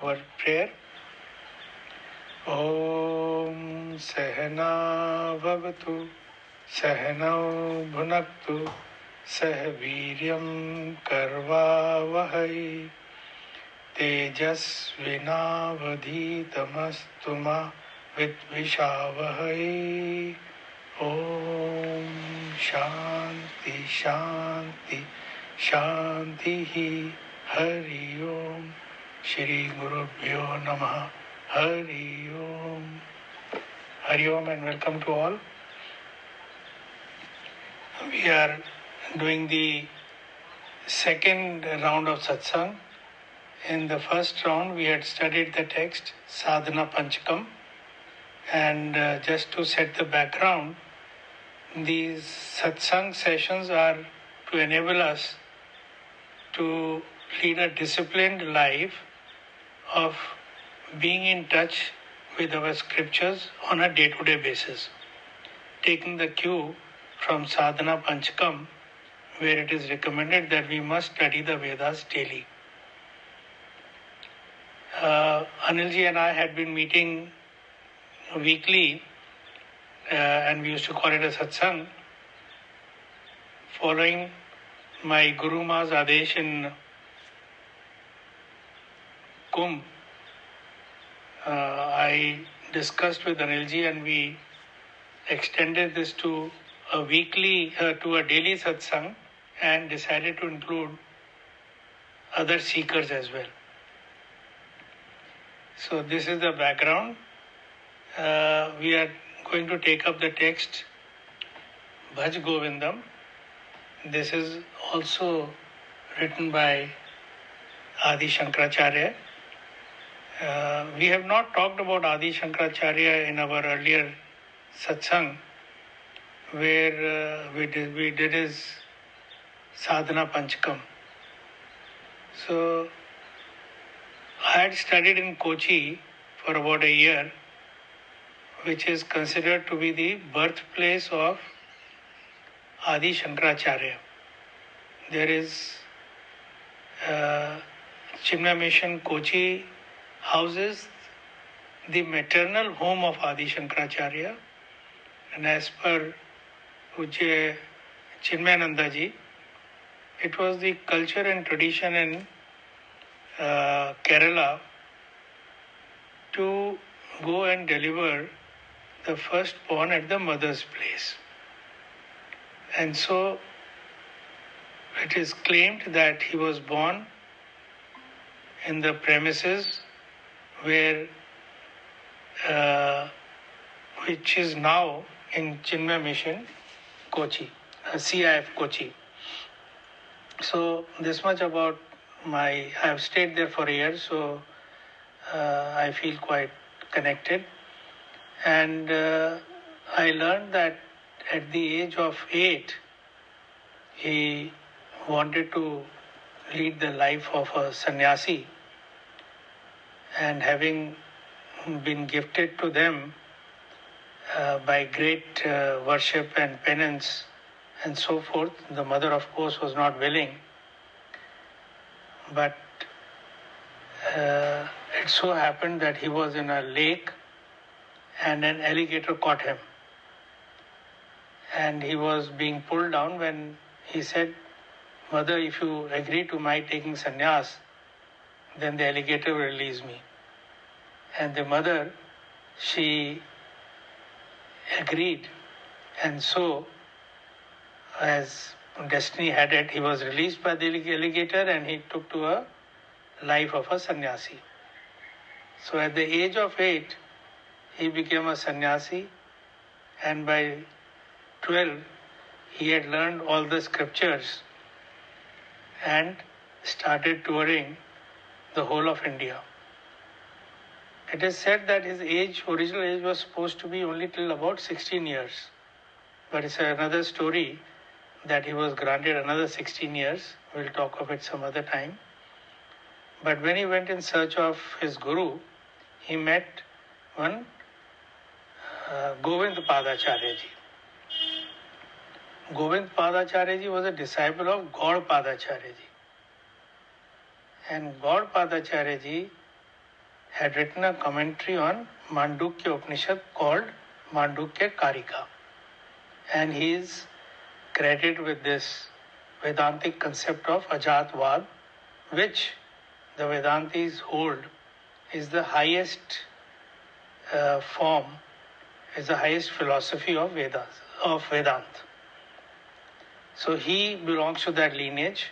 word prayer. Om Sahana Bhavatu Sahanau Bhunaktu Sah Viryam Karvavahai Tejasvinavadhitamastu ma Vidvishavahai. Om Shanti Shanti Shanti Hari Om. Shri Gurubhyo Namaha. Hari Om. Hari Om and welcome to all. We are doing the second round of Satsang. In the first round, we had studied the text Sadhana Panchakam, and just to set the background, these Satsang sessions are to enable us to lead a disciplined life of being in touch with our scriptures on a day-to-day basis, taking the cue from Sadhana Panchakam, where it is recommended that we must study the Vedas daily. Anilji and I had been meeting weekly, and we used to call it a satsang, following my Guru Ma's Adesh in Kumbh. I discussed with Anilji and we extended this to a daily satsang and decided to include other seekers as well. So this is the background. We are going to take up the text Bhaj Govindam. This is also written by Adi Sankracharya. We have not talked about Adi Sankracharya in our earlier satsang, where we did his Sadhana Panchakam. So I had studied in Kochi for about a year, which is considered to be the birthplace of Adi Sankracharya. There is Chinmay Mission Kochi houses the maternal home of Adi Sankracharya, and as per Ujjaya Chinmayananda ji, it was the culture and tradition in Kerala to go and deliver the firstborn at the mother's place. And so it is claimed that he was born in the premises where which is now in Chinmay Mission Kochi, CIF Kochi. So this much about I have stayed there for a year, so I feel quite connected. And I learned that at the age of 8, he wanted to lead the life of a sannyasi, and having been gifted to them by great worship and penance and so forth, the mother of course was not willing, but it so happened that he was in a lake and an alligator caught him, and he was being pulled down when he said, "Mother, if you agree to my taking sannyas, then the alligator will release me." And the mother, she agreed, and so as destiny had it, he was released by the alligator and he took to a life of a sannyasi. So at the age of 8, he became a sannyasi, and by 12, he had learned all the scriptures and started touring the whole of India. It is said that his original age was supposed to be only till about 16 years. But it's another story that he was granted another 16 years. We'll talk of it some other time. But when he went in search of his guru, he met one Govind Padacharya ji. Govind Padacharya ji was a disciple of Gaud Padacharya ji. And Gaud Padacharya ji had written a commentary on Mandukya Upanishad called Mandukya Karika. And he is credited with this Vedantic concept of Ajatvad, which the Vedantis hold is the highest form, is the highest philosophy of Vedas, of Vedanta. So he belongs to that lineage,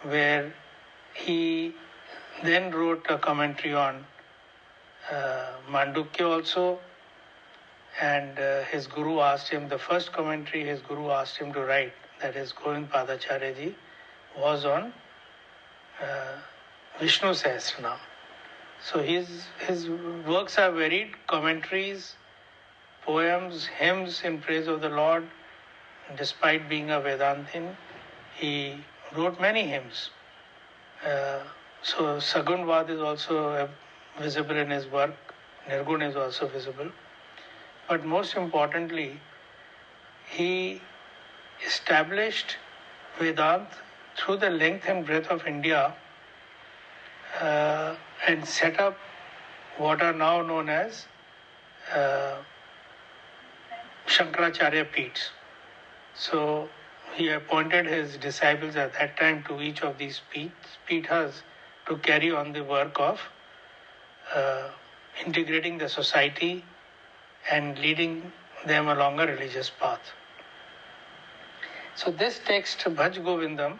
where he then wrote a commentary on Mandukya also, and his guru asked him, the first commentary his guru asked him to write, that is Govind Padacharya ji, was on Vishnu Sahasranam. So his works are varied, commentaries, poems, hymns in praise of the Lord. Despite being a Vedantin, he wrote many hymns. So Sagunvad is also visible in his work, Nirgun is also visible. But most importantly, he established Vedanta through the length and breadth of India and set up what are now known as Sankracharya Peeths. So he appointed his disciples at that time to each of these Peethas to carry on the work of integrating the society and leading them along a religious path. So this text, Bhaj Govindam,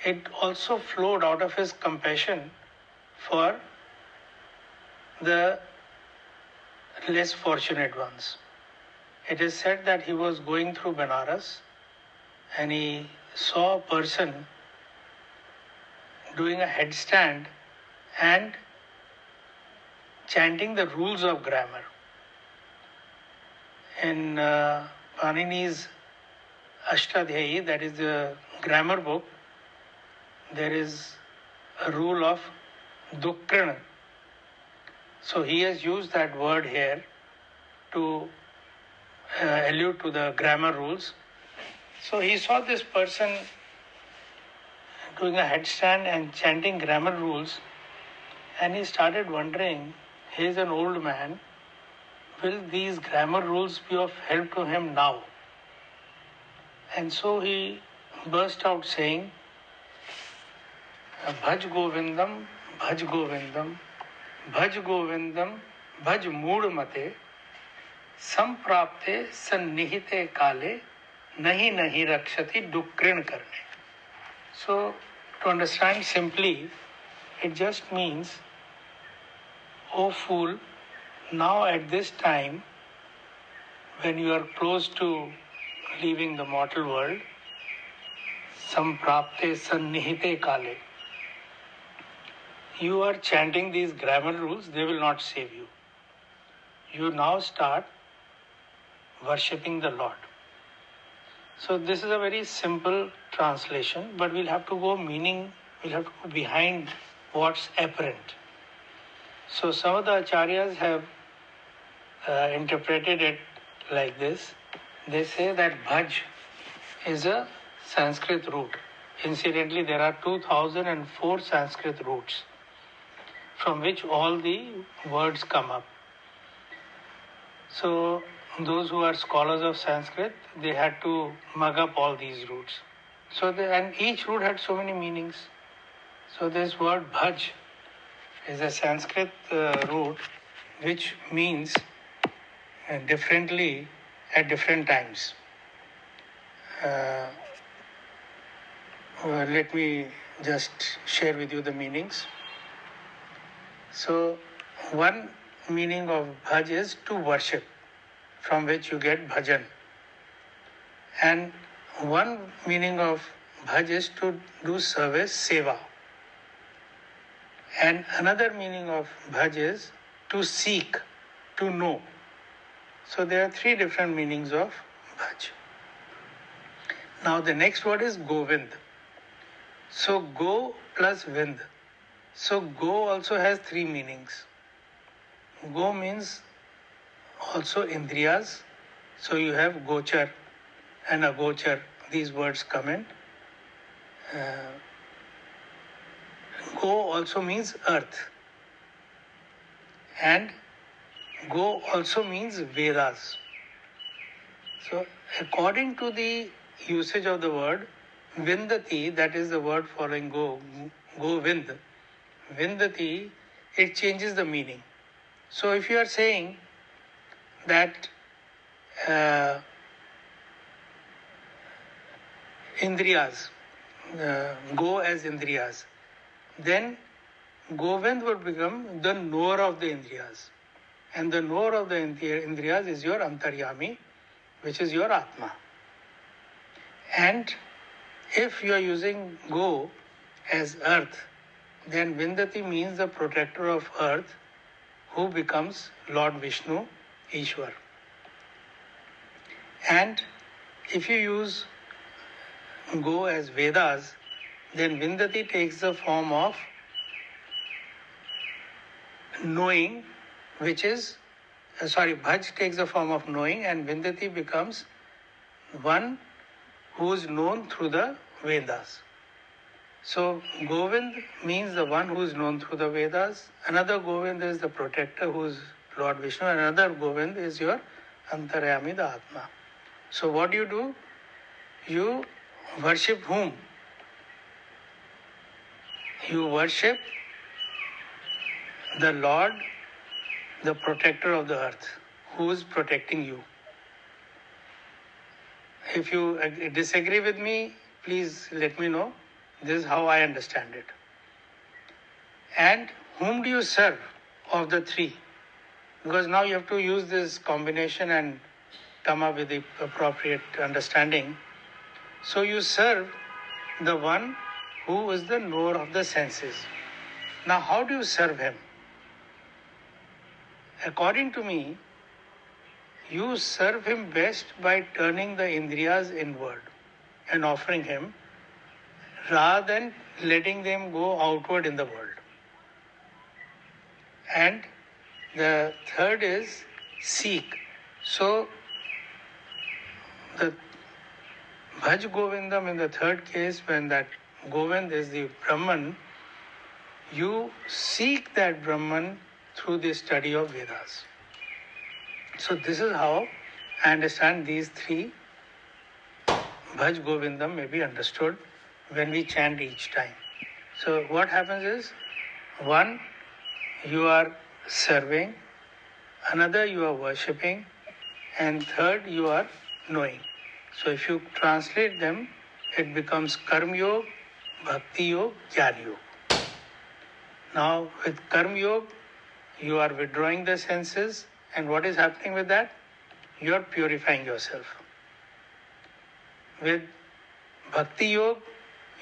it also flowed out of his compassion for the less fortunate ones. It is said that he was going through Benares and he saw a person doing a headstand and chanting the rules of grammar. In Panini's Ashtadhyayi, that is the grammar book, there is a rule of Dukkrana. So he has used that word here to allude to the grammar rules. So he saw this person doing a headstand and chanting grammar rules, and he started wondering, he is an old man, will these grammar rules be of help to him now? And so he burst out saying, Bhaj Govindam, Bhaj Govindam, Bhaj Govindam, Bhaj Mood Mate, Samprapte Sannihite Kale, Nahi Nahi Rakshati Dukrin Karne. So, to understand simply, it just means, O fool, now at this time, when you are close to leaving the mortal world, Samprapte Sannihite Kale, you are chanting these grammar rules, they will not save you. You now start worshipping the Lord. So this is a very simple translation, but we'll have to go behind what's apparent. So some of the acharyas have interpreted it like this. They say that Bhaj is a Sanskrit root. Incidentally, there are 2004 Sanskrit roots from which all the words come up. So those who are scholars of Sanskrit, they had to mug up all these roots. And each root had so many meanings. So this word Bhaj is a Sanskrit root which means differently at different times. Let me just share with you the meanings. So one meaning of Bhaj is to worship, from which you get bhajan. And one meaning of Bhaj is to do service, seva. And another meaning of Bhaj is to seek, to know. So there are three different meanings of Bhaj. Now the next word is Govind. So Go plus Vind. So Go also has three meanings. Go means also Indriyas. So you have Gochar and Agochar. These words come in. Go also means earth. And Go also means Vedas. So according to the usage of the word, Vindati, that is the word following Go Vind, Vindati, it changes the meaning. So if you are saying that Indriyas, Go as Indriyas, then Govind would become the knower of the Indriyas. And the knower of the Indriyas is your Antaryami, which is your Atma. And if you are using Go as earth, then Vindati means the protector of earth, who becomes Lord Vishnu, Ishwar. And if you use Go as Vedas, then Vindati takes the form of knowing, which is, Bhaj takes the form of knowing, and Vindati becomes one who is known through the Vedas. So Govind means the one who is known through the Vedas. Another Govind is the protector, who is Lord Vishnu. Another Govind is your Antaryami, the Atma. So what do? You worship whom? You worship the Lord, the protector of the earth, who is protecting you. If you disagree with me, please let me know. This is how I understand it. And whom do you serve of the three? Because now you have to use this combination and come up with the appropriate understanding. So you serve the one who is the knower of the senses. Now how do you serve him? According to me, you serve him best by turning the Indriyas inward and offering him, rather than letting them go outward in the world. And the third is seek. So the Bhaj Govindam, in the third case, when that Govind is the Brahman, you seek that Brahman through the study of Vedas. So this is how I understand these three Bhaj Govindam may be understood when we chant each time. So what happens is, one, you are serving, another you are worshipping, and third you are knowing. So if you translate them, it becomes Karma Yoga, Bhakti Yoga, Jnana Yoga. Now with Karma Yoga, you are withdrawing the senses, and what is happening with that? You are purifying yourself. With Bhakti Yoga,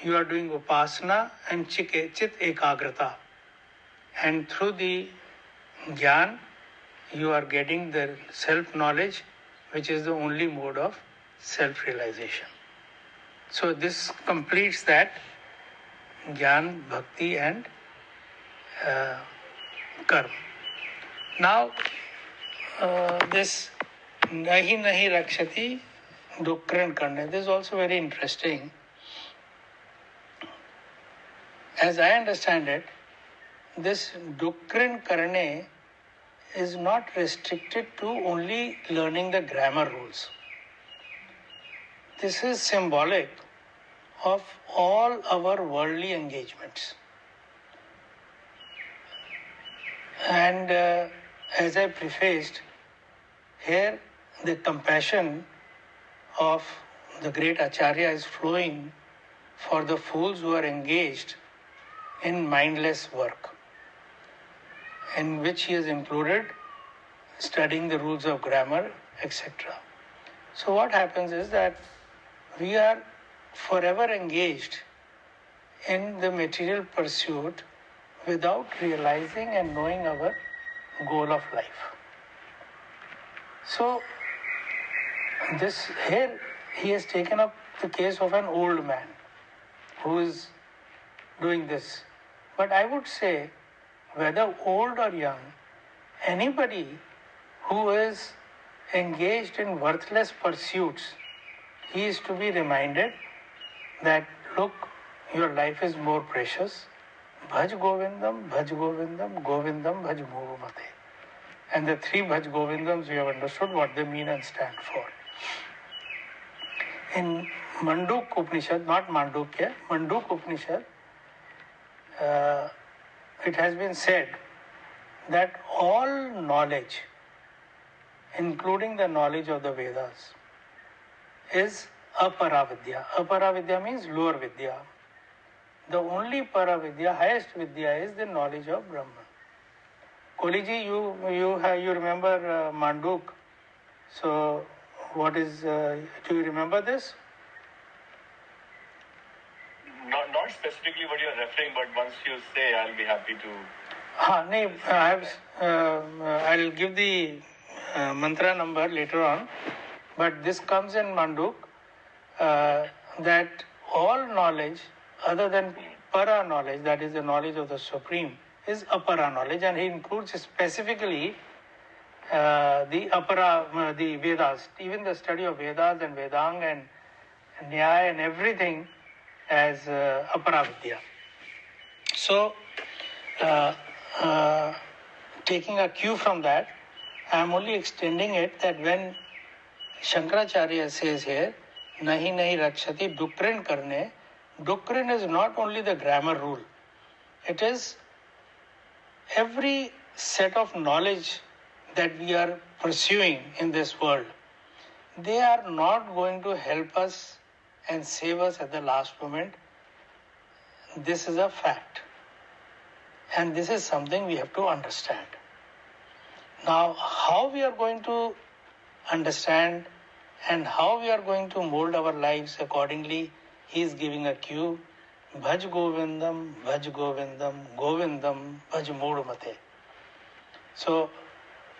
you are doing Upasana and Chit Ekagrata. And through the Jnana, you are getting the self-knowledge, which is the only mode of self-realization. So this completes that Jnana, Bhakti and Karma. Now, this Nahi Nahi Rakshati Dukran Karne, this is also very interesting. As I understand it, this Dukran Karne is not restricted to only learning the grammar rules. This is symbolic of all our worldly engagements. And as I prefaced, here the compassion of the great Acharya is flowing for the fools who are engaged in mindless work, in which he has included studying the rules of grammar, etc. So what happens is that we are forever engaged in the material pursuit without realizing and knowing our goal of life. So this here he has taken up the case of an old man who is doing this. But I would say, whether old or young, anybody who is engaged in worthless pursuits, he is to be reminded that, look, your life is more precious. Bhaj Govindam, Bhaj Govindam, Govindam Bhaj Move Mate. And the three Bhaj Govindams, we have understood what they mean and stand for. In Manduk Upanishad, not Mandukya, Manduk Upanishad, it has been said that all knowledge, including the knowledge of the Vedas, is aparavidya. Aparavidya means lower vidya. The only paravidya, highest vidya, is the knowledge of Brahman. Koliji, you remember Manduk. So, what is? Do you remember this? Not specifically what you are referring, but once you say, I'll be happy to. I'll give the mantra number later on. But this comes in Manduk that all knowledge other than para knowledge, that is the knowledge of the Supreme, is apara knowledge, and he includes specifically the Vedas, even the study of Vedas and Vedang and Nyaya and everything as aparavidya. So, taking a cue from that, I am only extending it that when Shankaracharya says here, nahi nahi rakshati dukrin karne, dukrin is not only the grammar rule, it is every set of knowledge that we are pursuing in this world. They are not going to help us and save us at the last moment. This is a fact. And this is something we have to understand. Now, how we are going to understand and how we are going to mold our lives accordingly, he is giving a cue. Bhaj Govindam, Bhaj Govindam, Govindam, Bhaj Mudmate. So,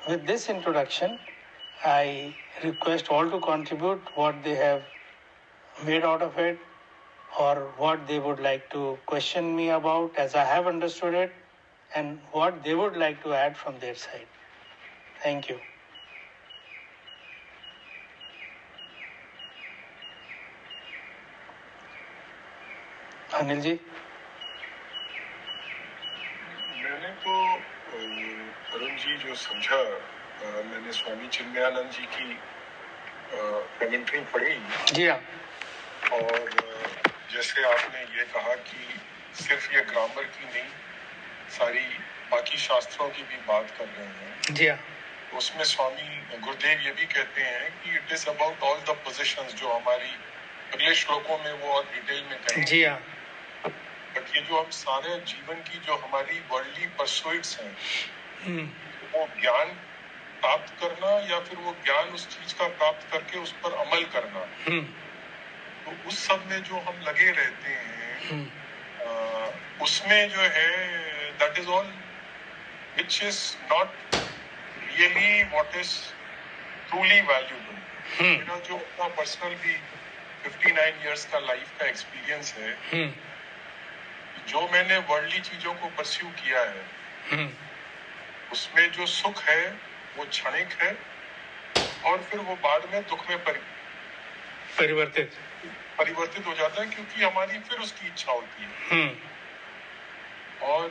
with this introduction, I request all to contribute what they have made out of it or what they would like to question me about as I have understood it and what they would like to add from their side. Thank you. Anil ji, मैंने तो अरुण जी जो समझा, मैंने स्वामी चिन्मयानंद जी की commentary पढ़ी जी हाँ, और जैसे आपने ये कहा कि सिर्फ ये ग्रामर की नहीं, सारी बाकी शास्त्रों की भी बात कर रहे हैं जी हाँ, उसमें स्वामी गुरुदेव ये भी कहते हैं कि it is about all the positions, जो हमारी अगले श्लोकों में वो और डिटेल में कहेंगे। जी हाँ, बट ये जो हम सारे जीवन की जो हमारी वर्ल्डली परसुइट्स हैं, वो ज्ञान प्राप्त करना या फिर वो ज्ञान उस चीज का प्राप्त करके उस पर अमल करना, तो उस सब में जो हम लगे रहते हैं, उसमें जो है that is all which is not really what is truly valuable. मेरा जो अपना पर्सनल भी 59 इयर्स का लाइफ का एक्सपीरियंस है, जो मैंने वर्ल्डली चीजों को परस्यू किया है, उसमें जो सुख है वो क्षणिक है और फिर वो बाद में दुख में परिवर्तित हो जाता है, क्योंकि हमारी फिर उसकी इच्छा होती है। और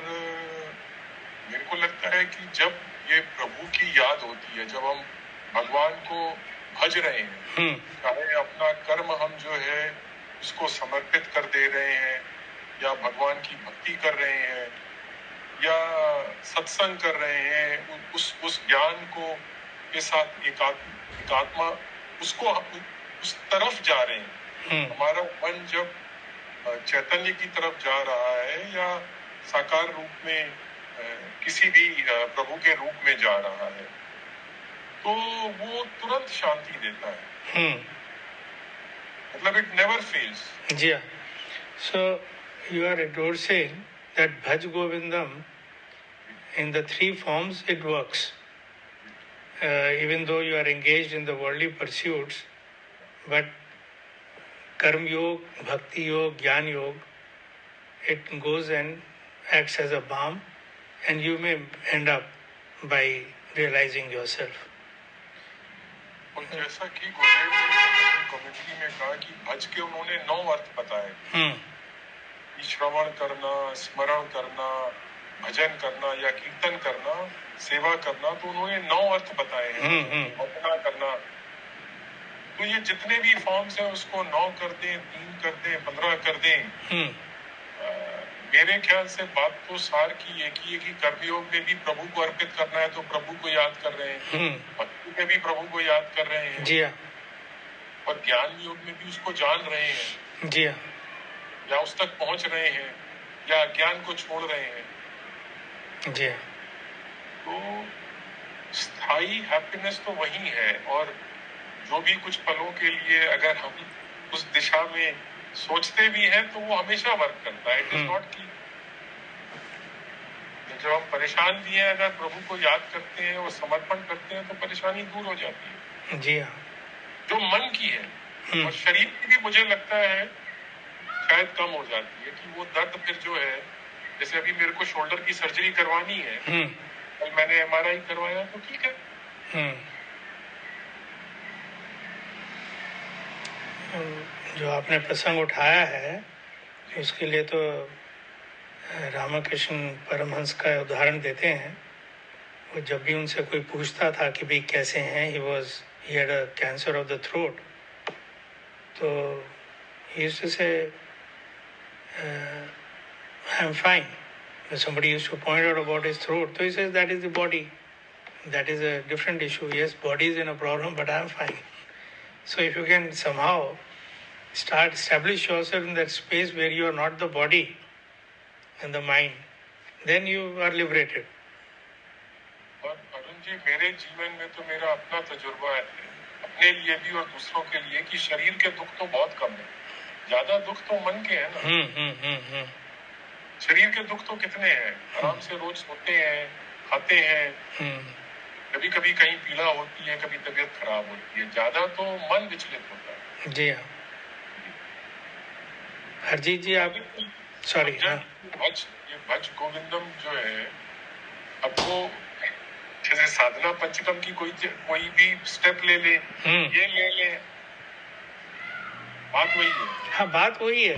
मेरे को लगता है कि जब ये प्रभु की याद होती है, जब हम भगवान को भज रहे हैं, चाहे अपना कर्म हम जो है उसको समर्पित कर दे रहे हैं या भगवान की भक्ति कर रहे हैं या सत्संग कर रहे हैं, उस ज्ञान को के साथ एकात्मा उसको उस तरफ जा रहे हैं। हमारा मन जब चैतन्य की तरफ जा रहा है या साकार रूप में किसी भी प्रभु के रूप में जा रहा है, तो वो तुरंत शांति देता है। मतलब इट नेवर फेल्स। जी हाँ। So you are endorsing that Bhaj Govindam in the three forms it works. Even though you are engaged in the worldly pursuits, but Karma Yoga, Bhakti Yoga, Jnana Yoga, it goes and acts as a balm and you may end up by realizing yourself. और जैसा कि गुरुदेव ने commentary में कहा कि भज के उन्होंने 9 अर्थ बताए, श्रवण करना, स्मरण करना, भजन करना या कीर्तन करना, सेवा करना, तो उन्होंने 9 अर्थ बताए हैं। अपना करना, तो ये जितने भी फॉर्म्स हैं उसको 9 कर दें, 3 कर दें, 15 कर दें। मेरे ख्याल से बात तो सार की एक ही है कि कर्मयोग में भी प्रभु को अर्पित करना है तो प्रभु को याद कर रहे हैं, भक्ति में भी प्रभु को याद कर रहे हैं जी हाँ, और ज्ञान योग में भी उसको जान रहे हैं जी हाँ, या उस तक पहुंच रहे हैं या ज्ञान को छोड़ रहे हैं। जी हाँ, तो स्थायी हैप्पीनेस तो वही है, और जो भी कुछ पलों के लिए अगर हम उस दिशा में सोचते भी हैं तो वो हमेशा वर्क करता है। इट इज नॉट की जब हम परेशान भी हैं, अगर प्रभु को याद करते हैं और समर्पण करते हैं तो परेशानी दूर हो जाती है जी हाँ, जो मन की है। और शरीर की भी मुझे लगता है शायद कम हो जाती है कि वो दर्द फिर जो है, जैसे अभी मेरे को शोल्डर की सर्जरी करवानी है, कल मैंने MRI करवाया तो ठीक है। जो आपने प्रसंग उठाया है उसके लिए तो रामकृष्ण परमहंस का उदाहरण देते हैं। वो जब भी उनसे कोई पूछता था कि भाई कैसे हैं, he had a cancer of the throat, तो he used to say I am fine. When somebody used to point out about his throat, so he says that is the body, that is a different issue. Yes, body is in a problem, but I am fine. So if you can somehow establish yourself in that space where you are not the body and the mind, then you are liberated. और अरुण जी, मेरे जीवन में तो मेरा अपना तजुर्बा है, अपने लिए भी और दूसरों के लिए, कि शरीर के दुख तो बहुत कम है, ज्यादा दुख तो मन के हैं ना। शरीर के दुख तो कितने हैं, आराम से रोज सोते हैं, खाते हैं, कभी कभी कहीं पीड़ा होती है, कभी तबीयत खराब होती है, ज्यादा तो मन विचलित होता है। जी हाँ, हरजीत जी आप सॉरी, भज गोविंदम जो है, अब वो जैसे साधना पंचकम की कोई भी स्टेप ले ले, ये ले ले, बात वही है। हाँ, बात वही है।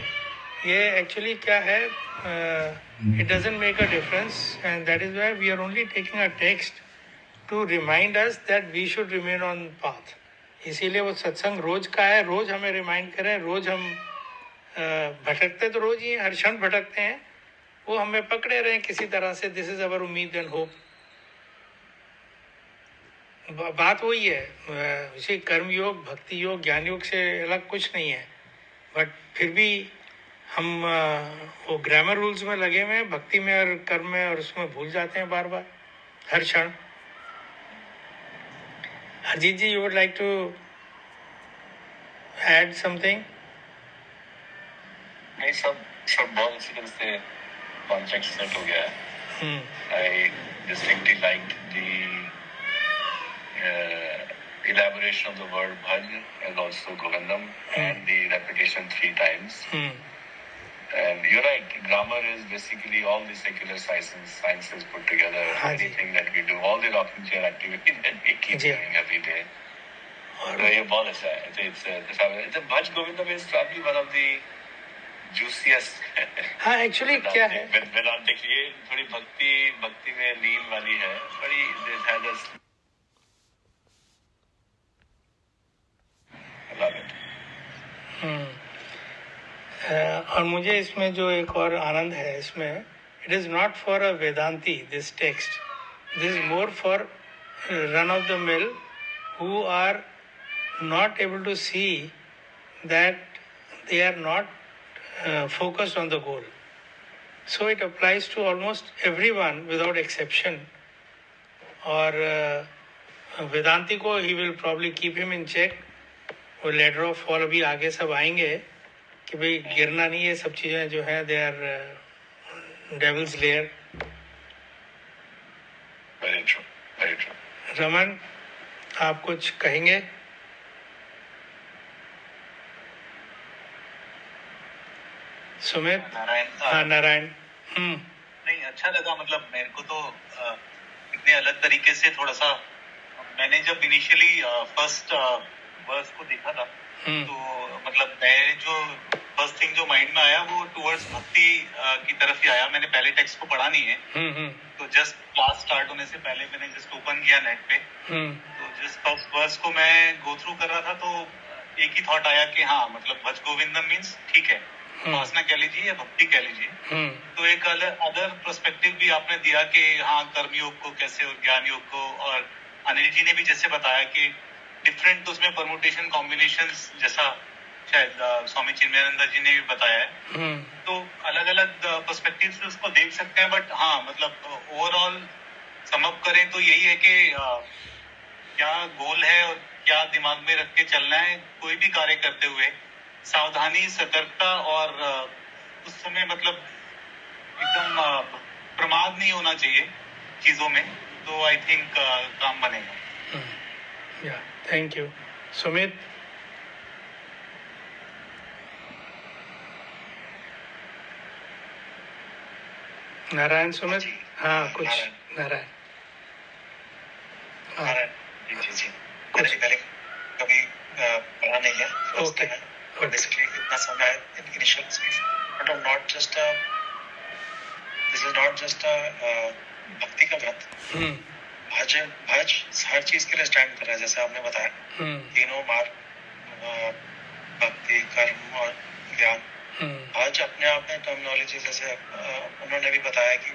ये एक्चुअली क्या है, it doesn't make a difference, and that is why we are only taking a text to remind us that we should remain on path. इसीलिए वो सत्संग रोज का है, रोज हमें रिमाइंड करें, रोज हम भटकते तो रोज ही, हर क्षण भटकते हैं, वो हमें पकड़े रहे किसी तरह से। दिस इज अवर उम्मीद एंड होप। बात वही है, उसी कर्म योग, भक्ति योग, ज्ञान योग से अलग कुछ नहीं है। बट फिर भी हम वो ग्रामर रूल्स में लगे हुए हैं, भक्ति में और कर्म में, और उसमें भूल जाते हैं बार बार, हर क्षण। Ajit ji, you would like to add something? नहीं, सब बहुत सीरियस से कॉन्ट्रैक्ट सेट हो गया है। I distinctly liked the elaboration of the word Bhaj and also Govindam and the repetition 3 times. And you're right, grammar is basically all the secular sciences put together. Anything that we do, all the rocking chair activity that we keep doing every day. So ये बहुत अच्छा है। It's Bhaj Govindam is probably one of the juiciest. हाँ, actually क्या है, वेदांतिक, ये थोड़ी भक्ति में लीन वाली है, बड़ी this has a love it. और मुझे इसमें जो एक और आनंद है इसमें, it is not for a Vedanti this text, this is more for run of the mill who are not able to see that they are not focused on the goal. So it applies to almost everyone without exception. और वेदांती को he will probably keep him in check. वो letter of fall अभी आगे सब आएंगे कि भाई गिरना नहीं, ये सब चीज़ें जो हैं they are devil's lair. Very true, very true. Raman, आप कुछ कहेंगे? सुमित? नारायण। नहीं, अच्छा लगा, मतलब मेरे को तो इतने अलग तरीके से थोड़ा सा, मैंने जब इनिशियली फर्स्ट वर्स को देखा था तो मतलब मैं जो फर्स्ट थिंग जो माइंड में आया वो टुवर्ड्स भक्ति की तरफ ही आया. मैंने पहले टेक्स्ट को पढ़ा नहीं है, तो जस्ट क्लास स्टार्ट होने से पहले मैंने जस्ट ओपन किया नेट पे, तो जस्ट फर्स्ट वर्स को मैं गो थ्रू कर रहा था, तो एक ही थॉट आया कि हाँ मतलब भज गोविंदम मीन्स ठीक है, उपासना कह लीजिए या भक्ति कह लीजिए. तो एक अदर पर्सपेक्टिव भी आपने दिया कि हाँ कर्मयोग को कैसे और ज्ञान योग को, और अनिल जी ने भी जैसे बताया कि डिफरेंट उसमें परमुटेशन कॉम्बिनेशंस, जैसा शायद स्वामी चिन्मयानंद जी ने भी बताया है. तो अलग अलग पर्सपेक्टिव से उसको देख सकते हैं. बट हाँ मतलब ओवरऑल समअप करें तो यही है कि क्या गोल है और क्या दिमाग में रख के चलना है कोई भी कार्य करते हुए. सावधानी, सतर्कता, और उस समय मतलब एकदम प्रमाद नहीं होना चाहिए चीजों में, तो आई थिंक काम बनेगा. या थैंक यू. सुमित. नारायण. सुमित. हाँ कुछ. नारायण. जी मैंने पहले कभी पढ़ा नहीं है. ओके. और बेसिकली इतना समय initial stage, but not just this is not just भक्ति का व्रत. भज हर चीज के लिए स्टैंड कर रहा है, जैसे आपने बताया. तीनों मार्ग, भक्ति, कर्म और ज्ञान. भज अपने आप में टर्मिनोलॉजी, जैसे उन्होंने भी बताया कि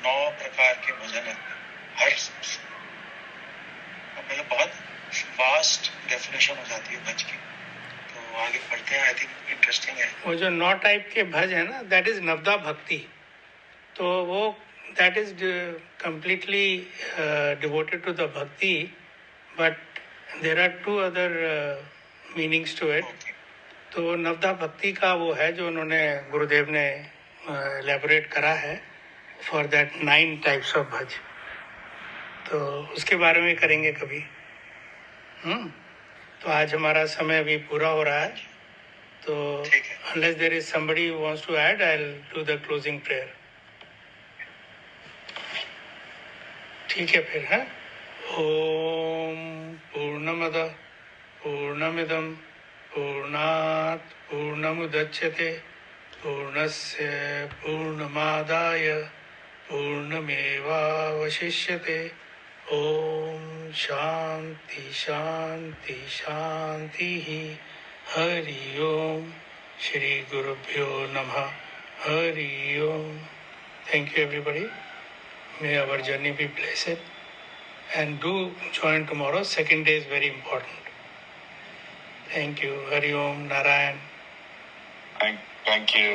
9 प्रकार के भजन है. हर मतलब बहुत वास्ट डेफिनेशन हो जाती है भज की. तो आगे पढ़ते हैं. आई थिंक इंटरेस्टिंग है. वो जो 9 टाइप के भज है ना, दैट इज नवदा भक्ति. तो वो that is completely devoted to the bhakti, but there are 2 other meanings to it. Okay. तो नवदा भक्ति का वो है जो उन्होंने गुरुदेव ने elaborate करा है for that 9 types of भज. तो उसके बारे में करेंगे कभी. तो आज हमारा समय अभी पूरा हो रहा है, तो unless there is somebody who wants to add, I'll do the closing prayer. ठीक है फिर. है ओम पूर्णमद पूर्णमिदम पूर्णात् पूर्णमुदच्यते पूर्णस्य पूर्णमादाय पूर्णमेवावशिष्यते. ओम शांति शांति शांति. हरि ओम. श्री गुरुभ्यो नमः. हरि ओम. Thank you everybody. May our journey be blessed, and do join tomorrow. Second day is very important. Thank you. Hari Om. Narayan. Thank you.